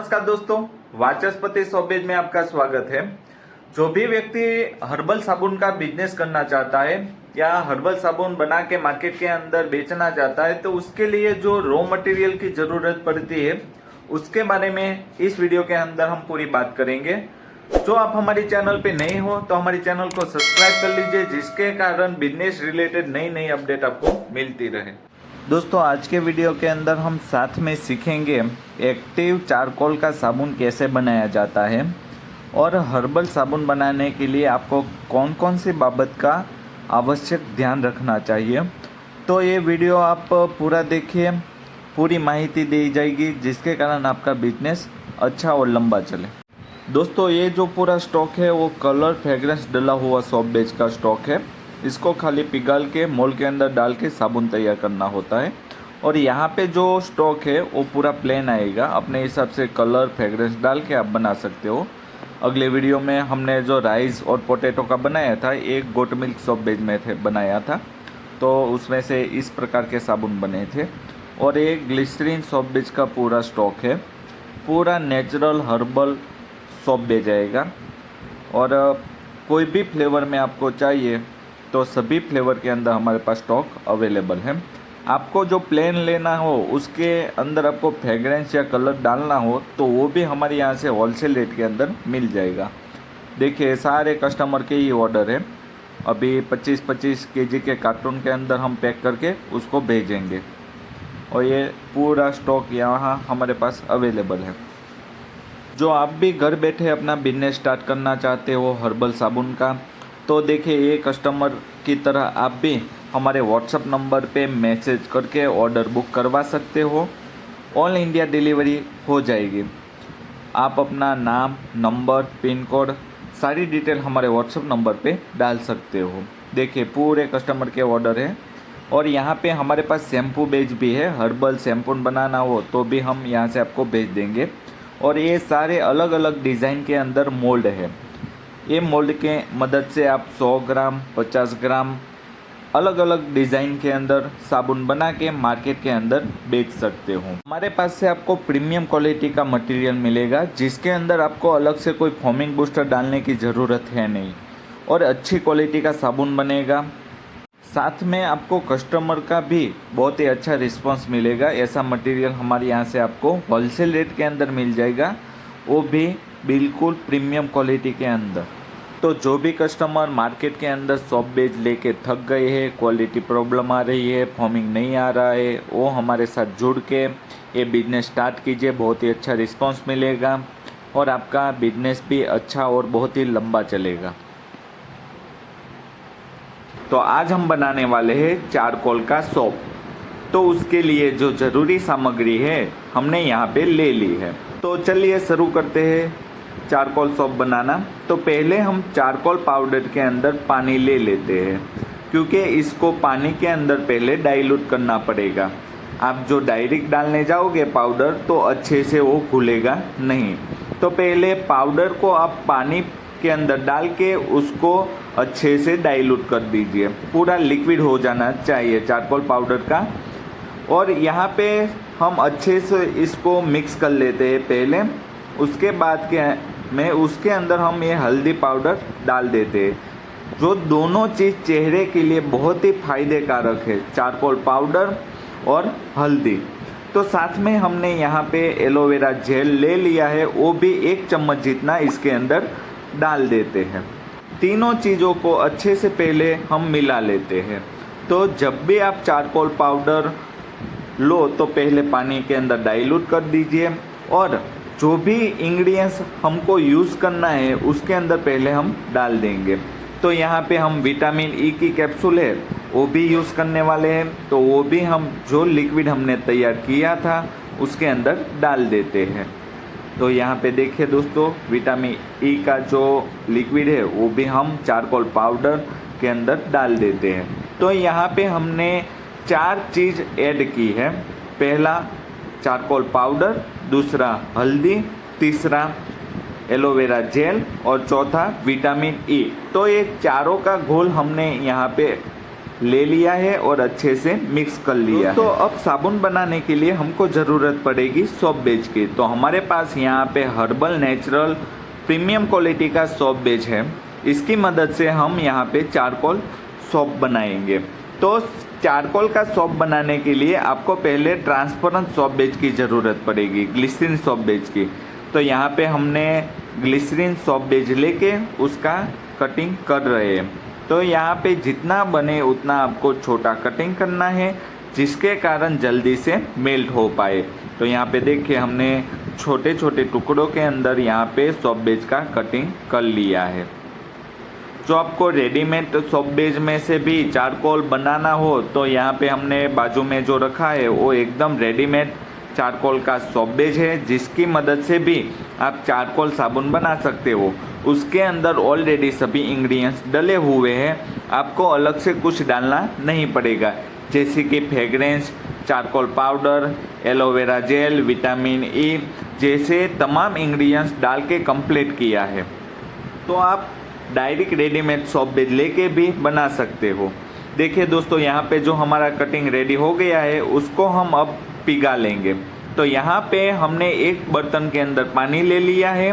नमस्कार दोस्तों, वाचस्पति शॉपबेज में आपका स्वागत है। जो भी व्यक्ति हर्बल साबुन का बिजनेस करना चाहता है या हर्बल साबुन बना के मार्केट के अंदर बेचना चाहता है तो उसके लिए जो रॉ मटेरियल की जरूरत पड़ती है उसके बारे में इस वीडियो के अंदर हम पूरी बात करेंगे। जो आप हमारे चैनल पे नए हो तो हमारे चैनल को सब्सक्राइब कर लीजिए, जिसके कारण बिजनेस रिलेटेड नई नई अपडेट आपको मिलती रहे। दोस्तों, आज के वीडियो के अंदर हम साथ में सीखेंगे एक्टिव चारकोल का साबुन कैसे बनाया जाता है और हर्बल साबुन बनाने के लिए आपको कौन कौन सी बाबत का आवश्यक ध्यान रखना चाहिए। तो ये वीडियो आप पूरा देखिए, पूरी माहिती दी जाएगी जिसके कारण आपका बिजनेस अच्छा और लंबा चले। दोस्तों, ये जो पूरा स्टॉक है वो कलर फ्रेग्रेंस डला हुआ शॉपबेज का स्टॉक है। इसको खाली पिघाल के मोल के अंदर डाल के साबुन तैयार करना होता है। और यहाँ पे जो स्टॉक है वो पूरा प्लेन आएगा, अपने हिसाब से कलर फ्रेग्रेंस डाल के आप बना सकते हो। अगले वीडियो में हमने जो राइस और पोटैटो का बनाया था, एक गोट मिल्क शॉपबेज में बनाया था, तो उसमें से इस प्रकार के साबुन बने थे। और एक ग्लिसरीन शॉपबेज का पूरा स्टॉक है, पूरा नेचुरल हर्बल शॉपबेज आएगा। और कोई भी फ्लेवर में आपको चाहिए तो सभी फ्लेवर के अंदर हमारे पास स्टॉक अवेलेबल है। आपको जो प्लेन लेना हो उसके अंदर आपको फ्रेग्रेंस या कलर डालना हो तो वो भी हमारे यहाँ से होलसेल रेट के अंदर मिल जाएगा। देखिए, सारे कस्टमर के ही ऑर्डर है। अभी 25-25 केजी के कार्टून के अंदर हम पैक करके उसको भेजेंगे और ये पूरा स्टॉक यहाँ हमारे पास अवेलेबल है। जो आप भी घर बैठे अपना बिजनेस स्टार्ट करना चाहते हो हर्बल साबुन का, तो देखिए ये कस्टमर की तरह आप भी हमारे व्हाट्सएप नंबर पे मैसेज करके ऑर्डर बुक करवा सकते हो। ऑल इंडिया डिलीवरी हो जाएगी। आप अपना नाम, नंबर, पिन कोड, सारी डिटेल हमारे व्हाट्सएप नंबर पे डाल सकते हो। देखिए, पूरे कस्टमर के ऑर्डर है। और यहाँ पे हमारे पास शैम्पू बेच भी है, हर्बल शैम्पू बनाना हो तो भी हम यहाँ से आपको भेज देंगे। और ये सारे अलग अलग डिज़ाइन के अंदर मोल्ड है। ये मोल्ड के मदद से आप 100 ग्राम, 50 ग्राम अलग अलग डिज़ाइन के अंदर साबुन बना के मार्केट के अंदर बेच सकते हो। हमारे पास से आपको प्रीमियम क्वालिटी का मटेरियल मिलेगा, जिसके अंदर आपको अलग से कोई फोमिंग बूस्टर डालने की ज़रूरत है नहीं, और अच्छी क्वालिटी का साबुन बनेगा। साथ में आपको कस्टमर का भी बहुत ही अच्छा रिस्पांस मिलेगा। ऐसा मटेरियल हमारे यहाँ से आपको होलसेल रेट के अंदर मिल जाएगा, वो भी बिल्कुल प्रीमियम क्वालिटी के अंदर। तो जो भी कस्टमर मार्केट के अंदर शॉपबेज लेके थक गए हैं, क्वालिटी प्रॉब्लम आ रही है, फॉर्मिंग नहीं आ रहा है, वो हमारे साथ जुड़ के ये बिजनेस स्टार्ट कीजिए। बहुत ही अच्छा रिस्पांस मिलेगा और आपका बिजनेस भी अच्छा और बहुत ही लंबा चलेगा। तो आज हम बनाने वाले हैं चारकोल का सोप। तो उसके लिए जो ज़रूरी सामग्री है हमने यहाँ पे ले ली है। तो चलिए शुरू करते हैं चारकोल सोप बनाना। तो पहले हम चारकोल पाउडर के अंदर पानी ले लेते हैं, क्योंकि इसको पानी के अंदर पहले डाइल्यूट करना पड़ेगा। आप जो डायरेक्ट डालने जाओगे पाउडर तो अच्छे से वो घुलेगा नहीं। तो पहले पाउडर को आप पानी के अंदर डाल के उसको अच्छे से डाइल्यूट कर दीजिए। पूरा लिक्विड हो जाना चाहिए चारकोल पाउडर का। और यहाँ पे हम अच्छे से इसको मिक्स कर लेते हैं पहले। उसके बाद में उसके अंदर हम ये हल्दी पाउडर डाल देते हैं, जो दोनों चीज़ चेहरे के लिए बहुत ही फायदे कारक है, चारकोल पाउडर और हल्दी। तो साथ में हमने यहाँ पे एलोवेरा जेल ले लिया है, वो भी 1 चम्मच जितना इसके अंदर डाल देते हैं। तीनों चीज़ों को अच्छे से पहले हम मिला लेते हैं। तो जब भी आप चारकोल पाउडर लो तो पहले पानी के अंदर डाइल्यूट कर दीजिए, और जो भी इंग्रेडिएंट्स हमको यूज़ करना है उसके अंदर पहले हम डाल देंगे। तो यहाँ पे हम विटामिन ई की कैप्सूल है वो भी यूज़ करने वाले हैं, तो वो भी हम जो लिक्विड हमने तैयार किया था उसके अंदर डाल देते हैं। तो यहाँ पे देखिए दोस्तों, विटामिन ई का जो लिक्विड है वो भी हम चारकोल पाउडर के अंदर डाल देते हैं। तो यहाँ पे हमने 4 चीज़ ऐड की है। पहला चारकोल पाउडर, दूसरा हल्दी, तीसरा एलोवेरा जेल और चौथा विटामिन ई। तो ये चारों का घोल हमने यहाँ पे ले लिया है और अच्छे से मिक्स कर लिया तो अब साबुन बनाने के लिए हमको ज़रूरत पड़ेगी सोप बेस की। तो हमारे पास यहाँ पे हर्बल नेचुरल प्रीमियम क्वालिटी का सोप बेस है। इसकी मदद से हम यहाँ पे चारकोल सोप बनाएंगे। तो चारकोल का सोप बनाने के लिए आपको पहले ट्रांसपेरेंट सोप बेस की ज़रूरत पड़ेगी, ग्लिसरीन सोप बेस की। तो यहाँ पे हमने ग्लिसरीन सोप बेस लेके उसका कटिंग कर रहे हैं। तो यहाँ पे जितना बने उतना आपको छोटा कटिंग करना है, जिसके कारण जल्दी से मेल्ट हो पाए। तो यहाँ पे देखिए हमने छोटे छोटे टुकड़ों के अंदर यहाँ पे सोप बेस का कटिंग कर लिया है। जो आपको रेडीमेड सोप बेस में से भी चारकोल बनाना हो तो यहाँ पे हमने बाजू में जो रखा है वो एकदम रेडीमेड चारकोल का सोप बेस है, जिसकी मदद से भी आप चारकोल साबुन बना सकते हो। उसके अंदर ऑलरेडी सभी इंग्रेडिएंट्स डले हुए हैं, आपको अलग से कुछ डालना नहीं पड़ेगा, जैसे कि fragrance, charcoal powder, aloe vera gel, vitamin E जैसे तमाम इंग्रेडिएंट्स डाल के कंप्लीट किया है। तो आप डायरेक्ट रेडीमेड सोप बेस लेके भी बना सकते हो। देखिए दोस्तों, यहाँ पे जो हमारा कटिंग रेडी हो गया है उसको हम अब पिघला लेंगे। तो यहाँ पे हमने एक बर्तन के अंदर पानी ले लिया है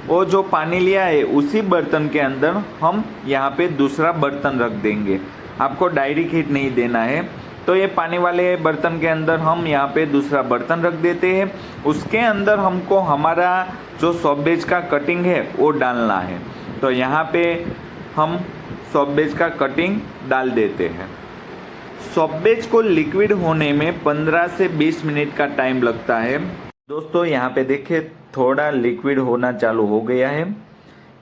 और जो पानी लिया है उसी बर्तन के अंदर हम यहाँ पे दूसरा बर्तन रख देंगे। आपको डायरेक्ट हीट नहीं देना है। तो ये पानी वाले बर्तन के अंदर हम यहाँ पे दूसरा बर्तन रख देते हैं। उसके अंदर हमको हमारा जो सोप बेस का कटिंग है वो डालना है। तो यहाँ पे हम सोप बेस का कटिंग डाल देते हैं। सोप बेस को लिक्विड होने में 15 से 20 मिनट का टाइम लगता है। दोस्तों यहाँ पे देखिए थोड़ा लिक्विड होना चालू हो गया है।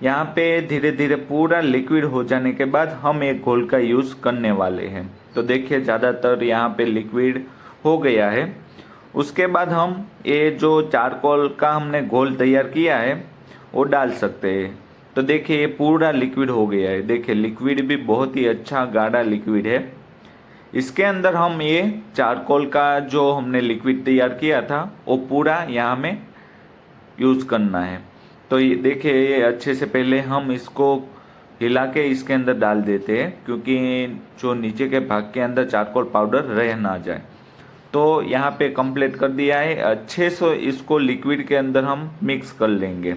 यहाँ पे धीरे धीरे पूरा लिक्विड हो जाने के बाद हम एक घोल का यूज़ करने वाले हैं। तो देखिए ज़्यादातर यहाँ पे लिक्विड हो गया है। उसके बाद हम ये जो चारकोल का हमने घोल तैयार किया है वो डाल सकते हैं। तो देखिए ये पूरा लिक्विड हो गया है। देखिए लिक्विड भी बहुत ही अच्छा गाढ़ा लिक्विड है। इसके अंदर हम ये चारकोल का जो हमने लिक्विड तैयार किया था वो पूरा यहाँ में यूज़ करना है। तो ये देखिए ये अच्छे से पहले हम इसको हिला के इसके अंदर डाल देते हैं, क्योंकि जो नीचे के भाग के अंदर चारकोल पाउडर रह ना जाए। तो यहाँ पे कंप्लीट कर दिया है। अच्छे से इसको लिक्विड के अंदर हम मिक्स कर लेंगे।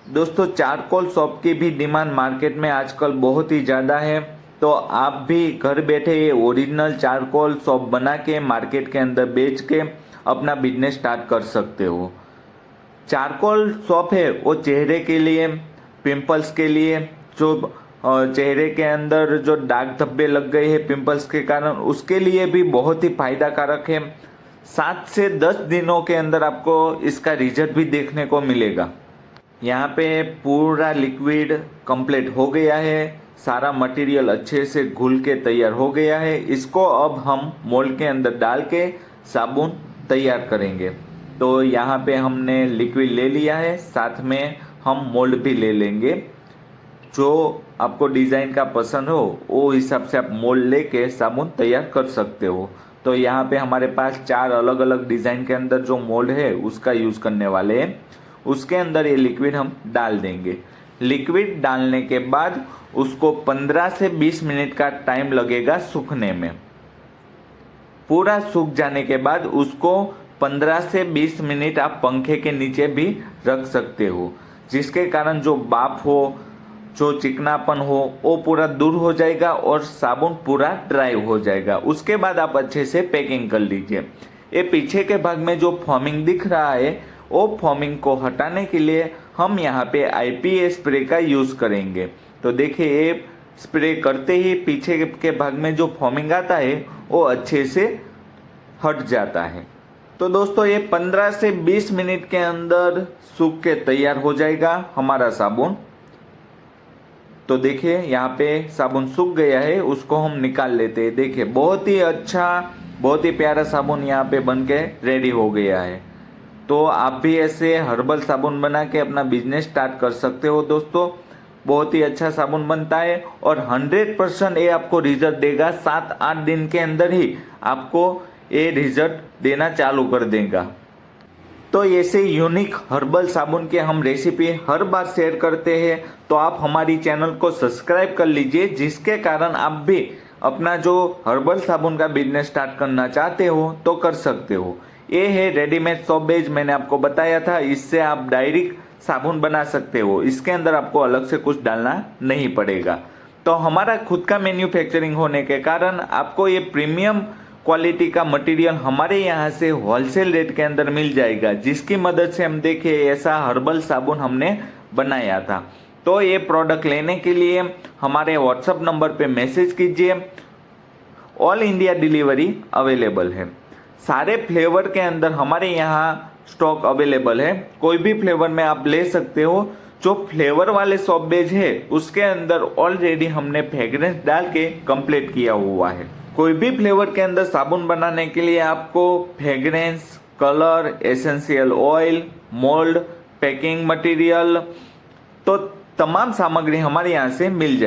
दोस्तों चारकोल सोप की भी डिमांड मार्केट में आजकल बहुत ही ज़्यादा है। तो आप भी घर बैठे ये ओरिजिनल चारकोल सोप बना के मार्केट के अंदर बेच के अपना बिजनेस स्टार्ट कर सकते हो। चारकोल सोप है वो चेहरे के लिए, पिंपल्स के लिए, जो चेहरे के अंदर जो दाग धब्बे लग गए हैं पिंपल्स के कारण, उसके लिए भी बहुत ही फायदा कारक है। 7 से 10 दिनों के अंदर आपको इसका रिजल्ट भी देखने को मिलेगा। यहाँ पे पूरा लिक्विड कंप्लीट हो गया है, सारा मटेरियल अच्छे से घुल के तैयार हो गया है। इसको अब हम मोल्ड के अंदर डाल के साबुन तैयार करेंगे। तो यहाँ पे हमने लिक्विड ले लिया है, साथ में हम मोल्ड भी ले लेंगे। जो आपको डिज़ाइन का पसंद हो वो हिसाब से आप मोल्ड लेके साबुन तैयार कर सकते हो। तो यहाँ पे हमारे पास 4 अलग अलग डिज़ाइन के अंदर जो मोल्ड है उसका यूज़ करने वाले हैं। उसके अंदर ये लिक्विड हम डाल देंगे। लिक्विड डालने के बाद उसको 15 से 20 मिनट का टाइम लगेगा सूखने में। पूरा सूख जाने के बाद उसको 15 से 20 मिनट आप पंखे के नीचे भी रख सकते हो, जिसके कारण जो बाप हो, जो चिकनापन हो वो पूरा दूर हो जाएगा और साबुन पूरा ड्राई हो जाएगा। उसके बाद आप अच्छे से पैकिंग कर लीजिए। ये पीछे के भाग में जो फॉर्मिंग दिख रहा है वो फॉर्मिंग को हटाने के लिए हम यहाँ पे IPA स्प्रे का यूज़ करेंगे। तो देखिए ये स्प्रे करते ही पीछे के भाग में जो फॉर्मिंग आता है वो अच्छे से हट जाता है। तो दोस्तों ये 15 से 20 मिनट के अंदर सूख के तैयार हो जाएगा हमारा साबुन। तो देखिए यहाँ पे साबुन सूख गया है, उसको हम निकाल लेते हैं। देखिए बहुत ही अच्छा, बहुत ही प्यारा साबुन यहाँ पे बन के रेडी हो गया है। तो आप भी ऐसे हर्बल साबुन बना के अपना बिजनेस स्टार्ट कर सकते हो दोस्तों। बहुत ही अच्छा साबुन बनता है और 100% ये आपको रिजल्ट देगा। 7-8 दिन के अंदर ही आपको ये रिजल्ट देना चालू कर देगा। तो ऐसे यूनिक हर्बल साबुन के हम रेसिपी हर बार शेयर करते हैं। तो आप हमारी चैनल को सब्सक्राइब कर लीजिए, जिसके कारण आप भी अपना जो हर्बल साबुन का बिजनेस स्टार्ट करना चाहते हो तो कर सकते हो। ये है रेडीमेड सोप बेस, मैंने आपको बताया था, इससे आप डायरेक्ट साबुन बना सकते हो, इसके अंदर आपको अलग से कुछ डालना नहीं पड़ेगा। तो हमारा खुद का मैन्युफैक्चरिंग होने के कारण आपको ये प्रीमियम क्वालिटी का मटेरियल हमारे यहाँ से होलसेल रेट के अंदर मिल जाएगा, जिसकी मदद से हम देखें ऐसा हर्बल साबुन हमने बनाया था। तो ये प्रोडक्ट लेने के लिए हमारे व्हाट्सएप नंबर पे मैसेज कीजिए। ऑल इंडिया डिलीवरी अवेलेबल है। सारे फ्लेवर के अंदर हमारे यहाँ स्टॉक अवेलेबल है, कोई भी फ्लेवर में आप ले सकते हो। जो फ्लेवर वाले सोप बेस है उसके अंदर ऑलरेडी हमने फ्रेग्रेंस डाल के कंप्लीट किया हुआ है। कोई भी फ्लेवर के अंदर साबुन बनाने के लिए आपको fragrance, colour, essential oil, mould, packing material, तो तमाम सामग्री हमारे यहाँ से मिल जाएगी।